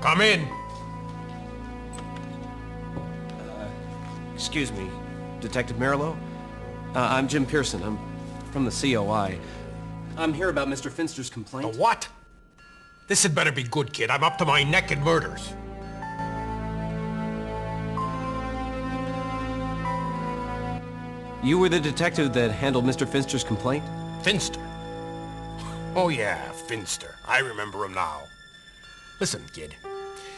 Come in. Excuse me, Detective Marilow? I'm Jim Pearson. I'm from the COI. I'm here about Mr. Finster's complaint. The what? This had better be good, kid. I'm up to my neck in murders. You were the detective that handled Mr. Finster's complaint? Finster? Oh yeah, Finster. I remember him now. Listen, kid.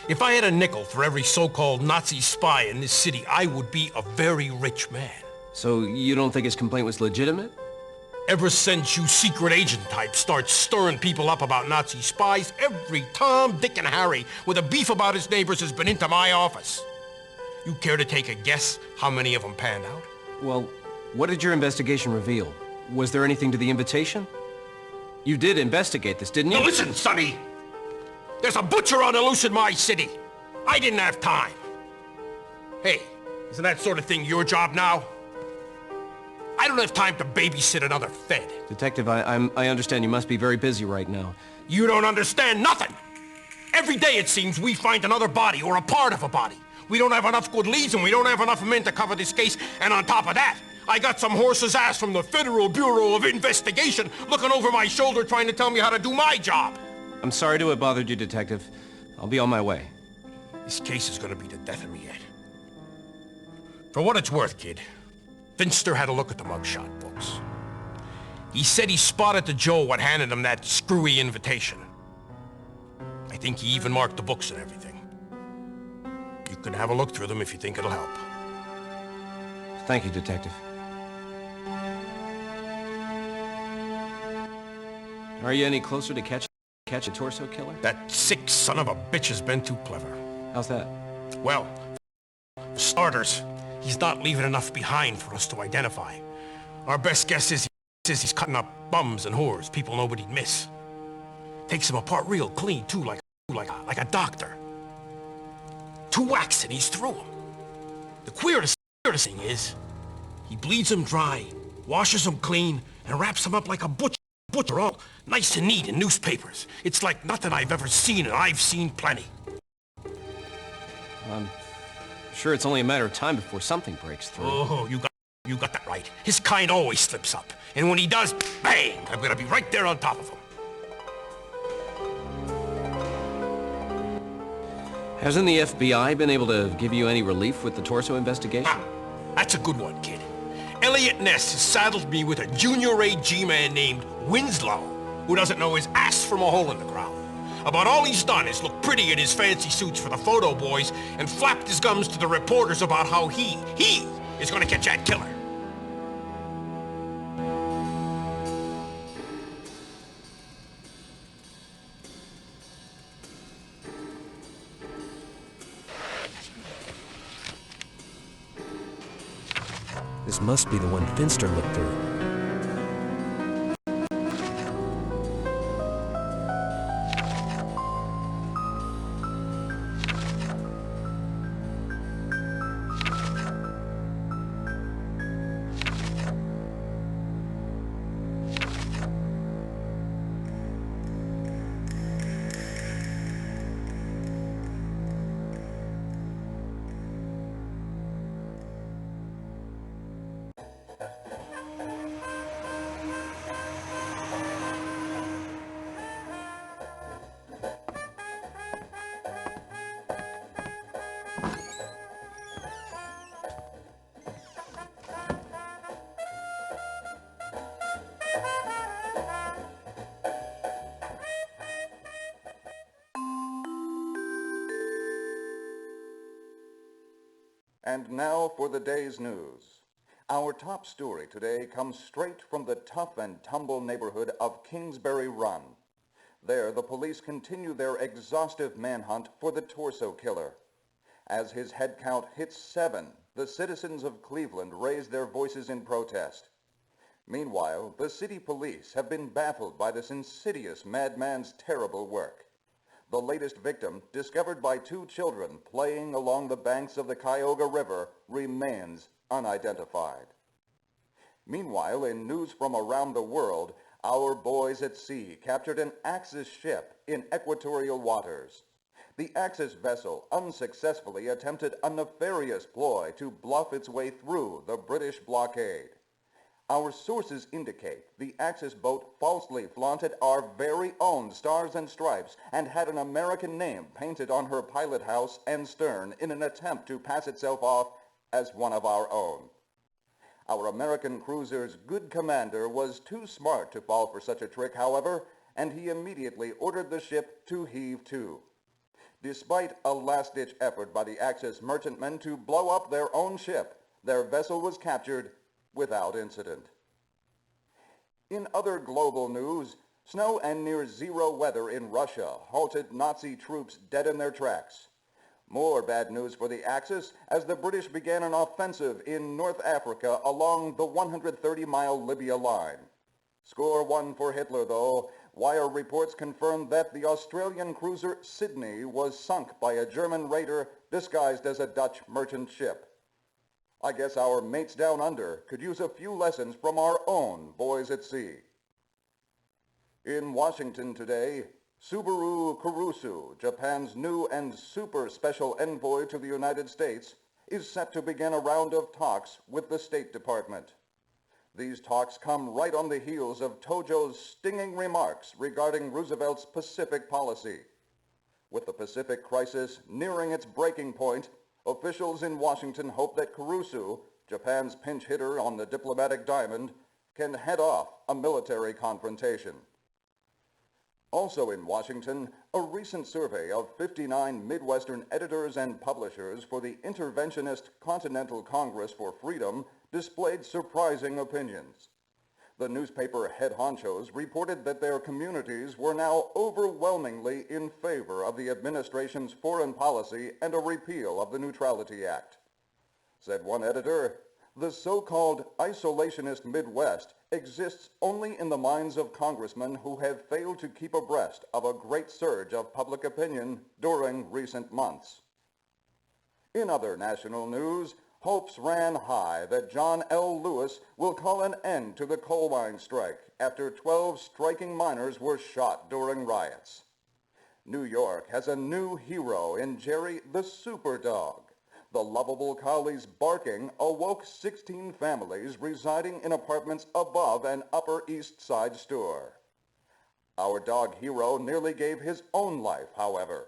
If I had a nickel for every so-called Nazi spy in this city, I would be a very rich man. So you don't think his complaint was legitimate? Ever since you secret agent types start stirring people up about Nazi spies, every Tom, Dick, and Harry with a beef about his neighbors has been into my office. You care to take a guess how many of them panned out? Well, what did your investigation reveal? Was there anything to the invitation? You did investigate this, didn't you? Now listen, Sonny! There's a butcher on the loose in my city. I didn't have time. Hey, isn't that sort of thing your job now? I don't have time to babysit another Fed. Detective, I understand you must be very busy right now. You don't understand nothing. Every day, it seems, we find another body or a part of a body. We don't have enough good leads and we don't have enough men to cover this case. And on top of that, I got some horse's ass from the Federal Bureau of Investigation looking over my shoulder trying to tell me how to do my job. I'm sorry to have bothered you, Detective. I'll be on my way. This case is gonna be the death of me yet. For what it's worth, kid, Finster had a look at the mugshot books. He said he spotted the Joe what handed him that screwy invitation. I think he even marked the books and everything. You can have a look through them if you think it'll help. Thank you, Detective. Are you any closer to catch a torso killer? That sick son of a bitch has been too clever. How's that? Well, for starters, he's not leaving enough behind for us to identify. Our best guess is he's cutting up bums and whores, people nobody'd miss. Takes them apart real clean, too, like a doctor. 2 whacks and he's through them. The queerest thing is, he bleeds them dry, washes them clean, and wraps them up like a butcher, all nice and neat in newspapers. It's like nothing I've ever seen, and I've seen plenty. I'm sure it's only a matter of time before something breaks through. Oh, you got that right. His kind always slips up. And when he does, bang! I'm gonna be right there on top of him. Hasn't the FBI been able to give you any relief with the torso investigation? Ah, that's a good one, kid. Elliot Ness has saddled me with a junior AG man named Winslow, who doesn't know his ass from a hole in the ground. About all he's done is look pretty in his fancy suits for the photo boys and flapped his gums to the reporters about how he is gonna catch that killer. This must be the one Finster looked through. And now for the day's news. Our top story today comes straight from the tough and tumble neighborhood of Kingsbury Run. There, the police continue their exhaustive manhunt for the torso killer. As his head count hits 7, the citizens of Cleveland raise their voices in protest. Meanwhile, the city police have been baffled by this insidious madman's terrible work. The latest victim, discovered by 2 children playing along the banks of the Cuyahoga River, remains unidentified. Meanwhile, in news from around the world, our boys at sea captured an Axis ship in equatorial waters. the Axis vessel unsuccessfully attempted a nefarious ploy to bluff its way through the British blockade. Our sources indicate the Axis boat falsely flaunted our very own stars and stripes and had an American name painted on her pilot house and stern in an attempt to pass itself off as one of our own. Our American cruiser's good commander was too smart to fall for such a trick, however, and he immediately ordered the ship to heave to. Despite a last-ditch effort by the Axis merchantmen to blow up their own ship, their vessel was captured without incident. In other global news, snow and near-zero weather in Russia halted Nazi troops dead in their tracks. More bad news for the Axis as the British began an offensive in North Africa along the 130-mile Libya line. Score one for Hitler, though. Wire reports confirmed that the Australian cruiser Sydney was sunk by a German raider disguised as a Dutch merchant ship. I guess our mates down under could use a few lessons from our own boys at sea. In Washington today, Subaru Kurusu, Japan's new and super special envoy to the United States, is set to begin a round of talks with the State Department. These talks come right on the heels of Tojo's stinging remarks regarding Roosevelt's Pacific policy. With the Pacific crisis nearing its breaking point, officials in Washington hope that Kurusu, Japan's pinch hitter on the diplomatic diamond, can head off a military confrontation. Also in Washington, a recent survey of 59 Midwestern editors and publishers for the interventionist Continental Congress for Freedom displayed surprising opinions. The newspaper head honchos reported that their communities were now overwhelmingly in favor of the administration's foreign policy and a repeal of the Neutrality Act. Said one editor, "The so-called isolationist Midwest exists only in the minds of congressmen who have failed to keep abreast of a great surge of public opinion during recent months." In other national news, hopes ran high that John L. Lewis will call an end to the coal mine strike after 12 striking miners were shot during riots. New York has a new hero in Jerry the Super Dog. The lovable collie's barking awoke 16 families residing in apartments above an Upper East Side store. Our dog hero nearly gave his own life, however.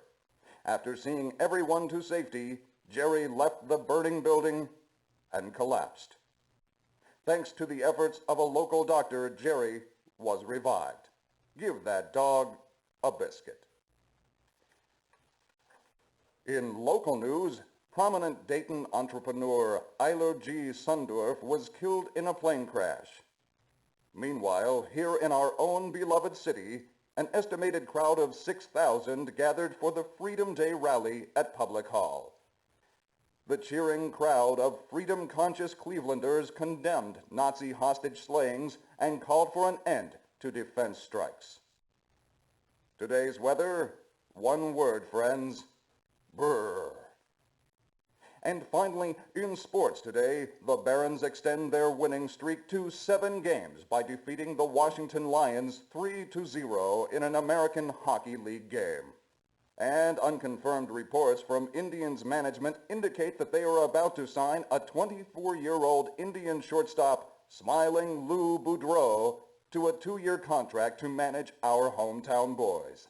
After seeing everyone to safety, Jerry left the burning building and collapsed. Thanks to the efforts of a local doctor, Jerry was revived. Give that dog a biscuit. In local news, prominent Dayton entrepreneur Eilo G. Sundorf was killed in a plane crash. Meanwhile, here in our own beloved city, an estimated crowd of 6,000 gathered for the Freedom Day rally at Public Hall. The cheering crowd of freedom-conscious Clevelanders condemned Nazi hostage slayings and called for an end to defense strikes. Today's weather, one word, friends, brr. And finally, in sports today, the Barons extend their winning streak to 7 games by defeating the Washington Lions 3-0 in an American Hockey League game. And unconfirmed reports from Indians management indicate that they are about to sign a 24-year-old Indian shortstop, Smiling Lou Boudreau, to a 2-year contract to manage our hometown boys.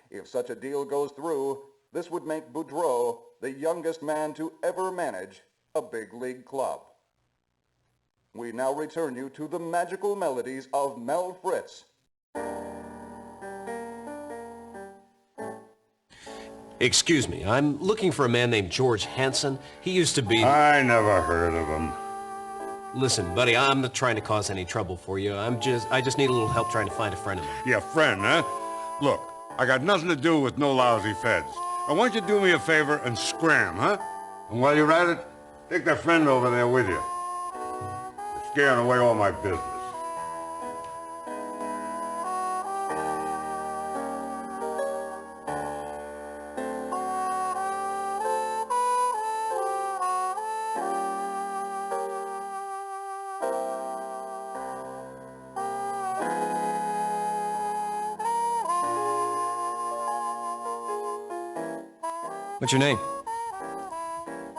If such a deal goes through, this would make Boudreau the youngest man to ever manage a big league club. We now return you to the magical melodies of Mel Fritz. Excuse me, I'm looking for a man named George Hansen. He used to be... I never heard of him. Listen, buddy, I'm not trying to cause any trouble for you. I just need a little help trying to find a friend of mine. Yeah, friend, huh? Look, I got nothing to do with no lousy feds. I want you to do me a favor and scram, huh? And while you're at it, take that friend over there with you. You're scaring away all my business. What's your name?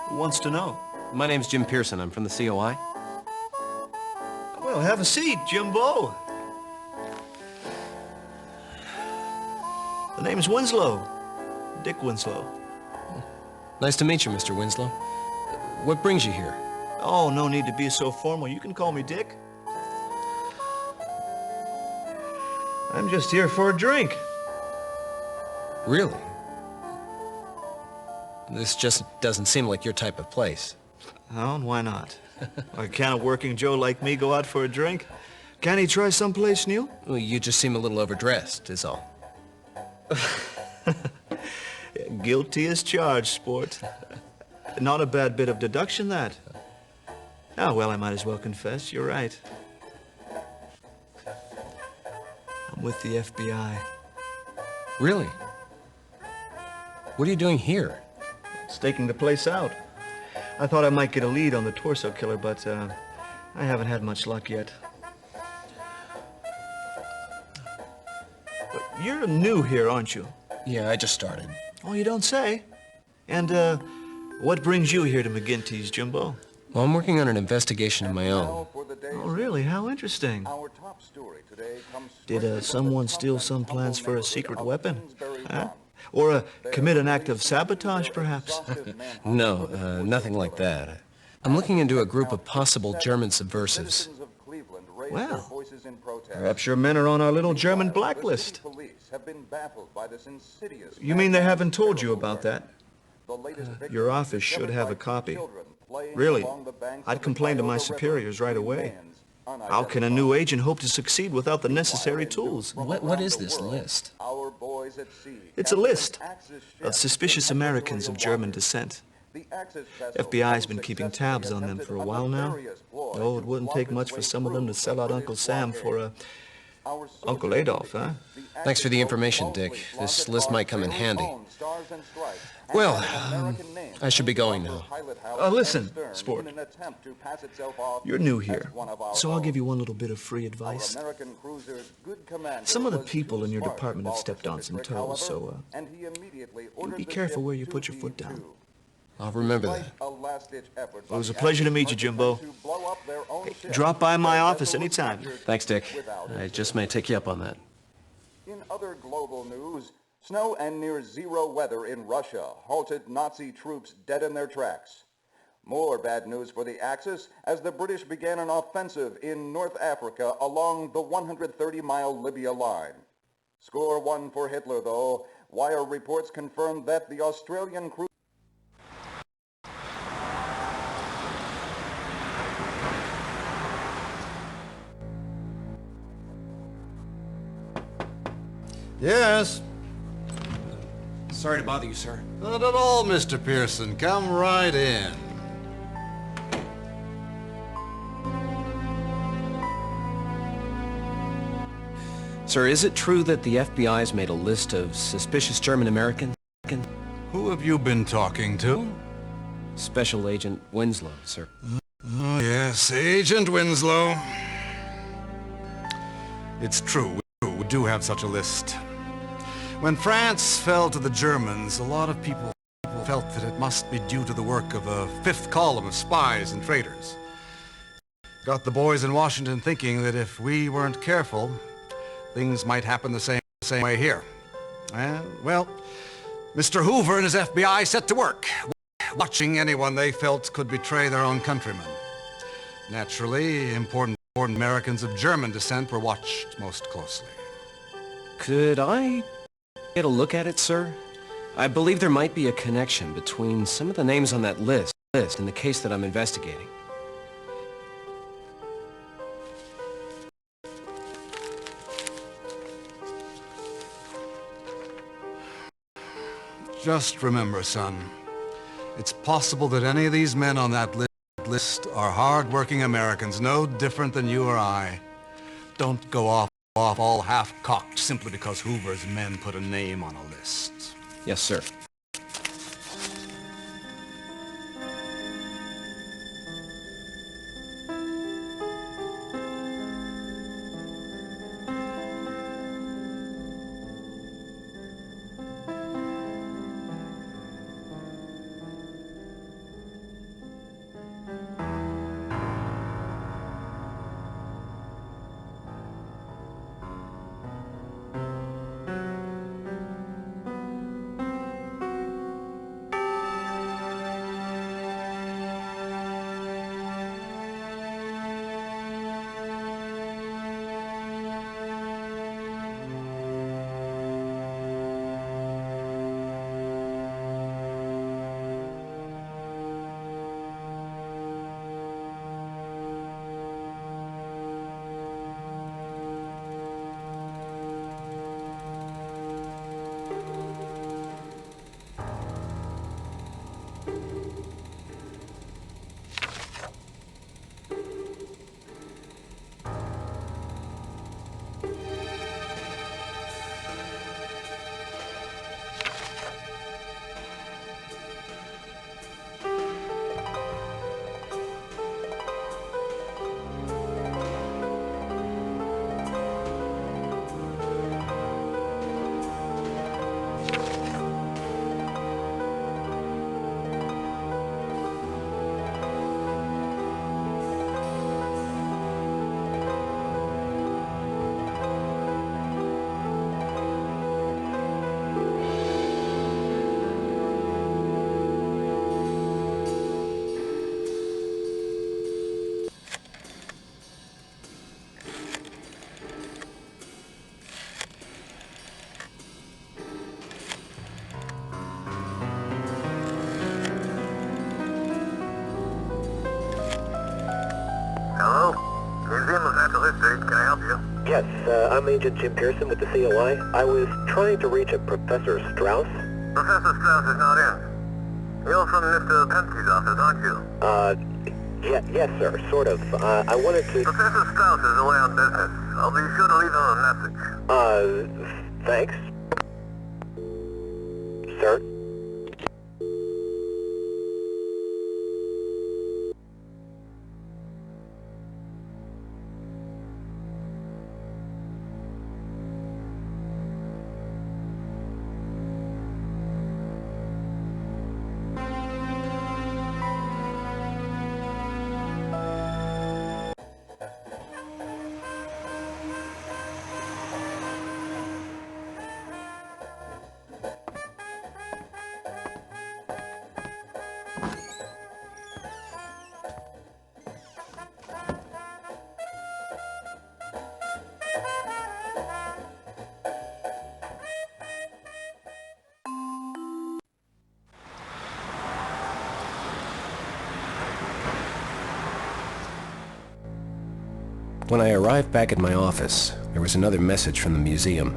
Who wants to know? My name's Jim Pearson. I'm from the COI. Well, have a seat, Jimbo. The name's Winslow. Dick Winslow. Nice to meet you, Mr. Winslow. What brings you here? Oh, no need to be so formal. You can call me Dick. I'm just here for a drink. Really? This just doesn't seem like your type of place. Oh, and why not? Why can't a working Joe like me go out for a drink? Can't he try someplace new? Well, you just seem a little overdressed, is all. Guilty as charged, sport. Not a bad bit of deduction, that. Oh, well, I might as well confess. You're right. I'm with the FBI. Really? What are you doing here? Staking the place out. I thought I might get a lead on the torso killer, but I haven't had much luck yet. But you're new here, aren't you? Yeah, I just started. Oh, you don't say. And what brings you here to McGinty's, Jimbo? Well, I'm working on an investigation of my own. Now for the day's Oh, really? How interesting. Our top story today comes straight Did from someone the steal tough some and plans humble for a neighborhood secret of weapon? Kingsbury Huh? Run. Or There, commit an the act of police sabotage, continue their perhaps? exhaustive manhunt No, for the two nothing like that. I'm looking into a group of possible German subversives. Citizens of Cleveland raised Well, their voices in protest. Perhaps your men are on our little German Meanwhile, blacklist. The city police have been baffled by this insidious You mean they haven't told you terrible about work. that? The latest victims Your office discovered should have by a two copy. children playing Really? along the banks I'd of the complain to my Cuyahoga River, superiors right away. How can a new agent hope to succeed without the necessary tools? What is this list? Our boys at sea It's a captured list an Axis ship of suspicious in Americans of equatorial German waters. descent. The Axis vessel FBI's been keeping unsuccessfully tabs on them attempted for a a while now. nefarious ploy Oh, to it wouldn't flop take its much for way some of them to through sell the out British Uncle Sam blockade. for Our Uncle sources Adolf, huh? indicate the Thanks for the Axis information, boat Dick. falsely This flaunted list our might come in very handy. own Stars and Stripes and Well, had an American name I should be going now. pilot house listen, and stern sport. in an attempt to pass itself off You're new as here, one of our so I'll give own. you one little bit of free Our advice. American cruiser's good commander Some of the was people too in your smart department to have fall stepped for on such a some trick, toes, however, so and he immediately ordered be the careful ship where you to put your be foot down. to. I'll remember Despite that. a last-ditch effort It was by a the pleasure to Axis meet you, Jimbo. merchantmen to blow up their own ship, drop by my their office vessel was anytime. captured Thanks, Dick. without I incident. just may take you up on that. In other global news, snow and near-zero weather in Russia halted Nazi troops dead in their tracks. More bad news for the Axis as the British began an offensive in North Africa along the 130-mile Libya line. Score one for Hitler, though. Wire reports confirmed that the Australian crew Yes? Sorry to bother you, sir. Not at all, Mr. Pearson. Come right in. Sir, is it true that the FBI has made a list of suspicious German Americans? Who have you been talking to? Special Agent Winslow, sir. Oh, yes, Agent Winslow. It's true, we do have such a list. When France fell to the Germans, a lot of people felt that it must be due to the work of a fifth column of spies and traitors. Got the boys in Washington thinking that if we weren't careful, things might happen the same way here. Well, Mr. Hoover and his FBI set to work, watching anyone they felt could betray their own countrymen. Naturally, important Americans of German descent were watched most closely. Could I get a look at it, sir? I believe there might be a connection between some of the names on that list and the case that I'm investigating. Just remember, son, it's possible that any of these men on that list are hard-working Americans, no different than you or I. Don't go off all half-cocked simply because Hoover's men put a name on a list. Yes, sir. I'm Agent Jim Pearson with the COI. I was trying to reach a Professor Strauss. Professor Strauss is not in. You're from Mr. Penske's office, aren't you? Yes, sir, sort of. I wanted to... Professor Strauss is away on business. I'll be sure to leave him a message. Thanks. Sir? When I arrived back at my office, there was another message from the museum.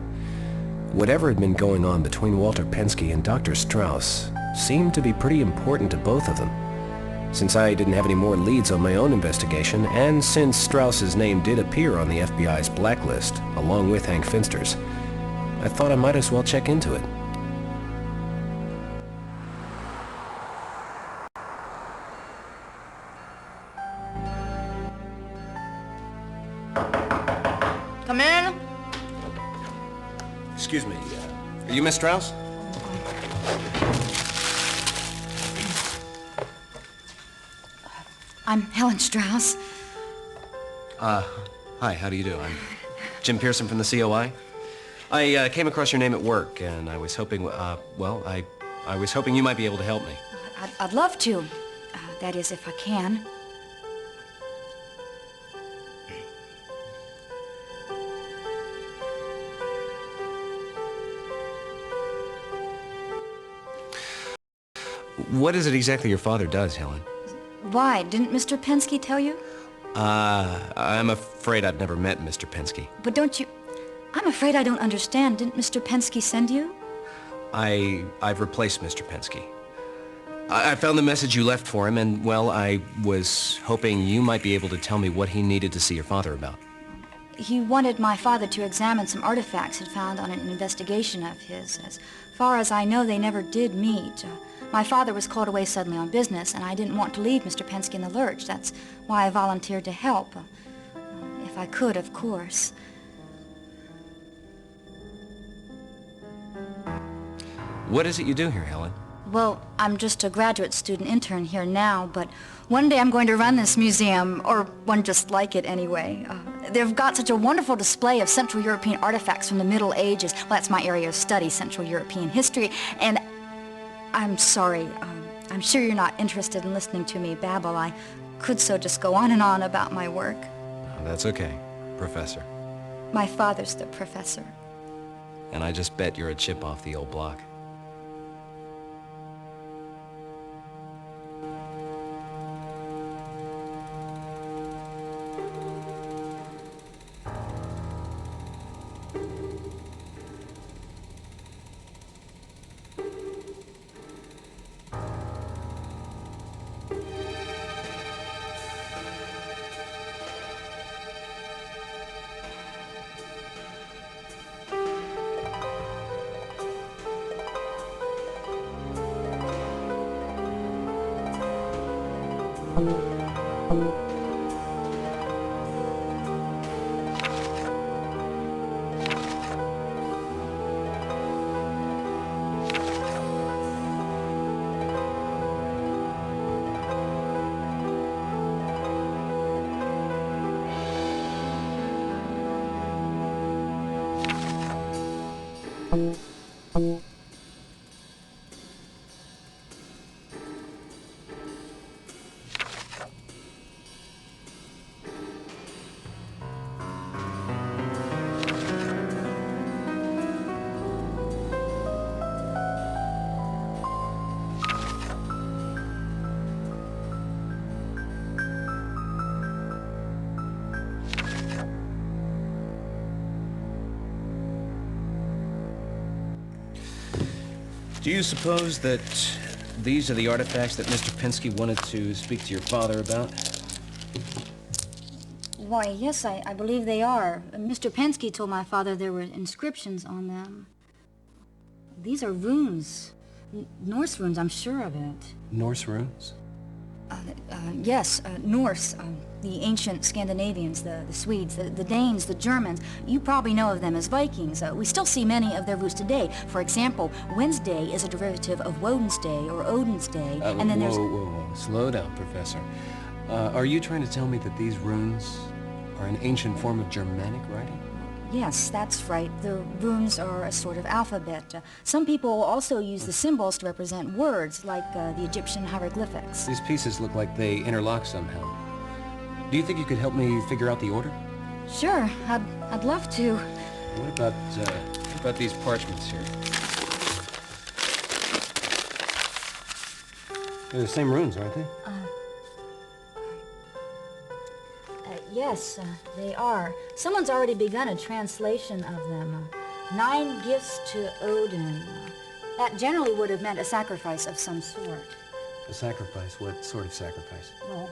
Whatever had been going on between Walter Pensky and Dr. Strauss seemed to be pretty important to both of them. Since I didn't have any more leads on my own investigation, and since Strauss's name did appear on the FBI's blacklist, along with Hank Finster's, I thought I might as well check into it. Come in. Excuse me, are you Miss Strauss? I'm Helen Strauss. Hi, how do you do? I'm Jim Pearson from the COI. I came across your name at work, and I was hoping, I was hoping you might be able to help me. I'd love to. That is, if I can. What is it exactly your father does, Helen? Why? Didn't Mr. Pensky tell you? I'm afraid I've never met Mr. Pensky. But don't you... I'm afraid I don't understand. Didn't Mr. Pensky send you? I've replaced Mr. Pensky. I found the message you left for him, and, well, I was hoping you might be able to tell me what he needed to see your father about. He wanted my father to examine some artifacts he'd found on an investigation of his. As far as I know, they never did meet. My father was called away suddenly on business, and I didn't want to leave Mr. Pensky in the lurch. That's why I volunteered to help. If I could, of course. What is it you do here, Helen? Well, I'm just a graduate student intern here now, but one day I'm going to run this museum, or one just like it anyway. They've got such a wonderful display of Central European artifacts from the Middle Ages. Well, that's my area of study, Central European history, and I'm sorry. I'm sure you're not interested in listening to me babble. I could so just go on and on about my work. That's okay, Professor. My father's the professor. And I just bet you're a chip off the old block. Do you suppose that these are the artifacts that Mr. Penske wanted to speak to your father about? Why, yes, I believe they are. Mr. Penske told my father there were inscriptions on them. These are runes. Norse runes, I'm sure of it. Norse runes? Yes, Norse. The ancient Scandinavians, the Swedes, the Danes, the Germans. You probably know of them as Vikings. We still see many of their roots today. For example, Wednesday is a derivative of Woden's Day or Odin's Day. And then there's... Whoa. Slow down, Professor. Are you trying to tell me that these runes are an ancient form of Germanic writing? Yes, that's right. The runes are a sort of alphabet. Some people also use the symbols to represent words, like the Egyptian hieroglyphics. These pieces look like they interlock somehow. Do you think you could help me figure out the order? Sure, I'd love to. What about these parchments here? They're the same runes, aren't they? Yes, they are. Someone's already begun a translation of them. 9 gifts to Odin. That generally would have meant a sacrifice of some sort. A sacrifice? What sort of sacrifice? Well,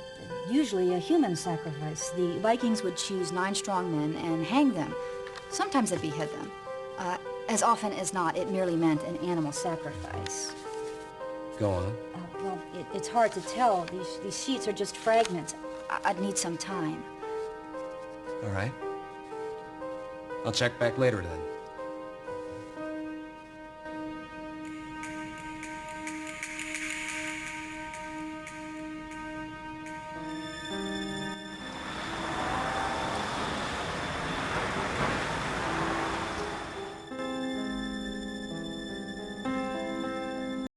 usually a human sacrifice. The Vikings would choose 9 strong men and hang them. Sometimes they'd behead them. As often as not, it merely meant an animal sacrifice. Go on. Well, it's hard to tell. These sheets are just fragments. I'd need some time. All right. I'll check back later then.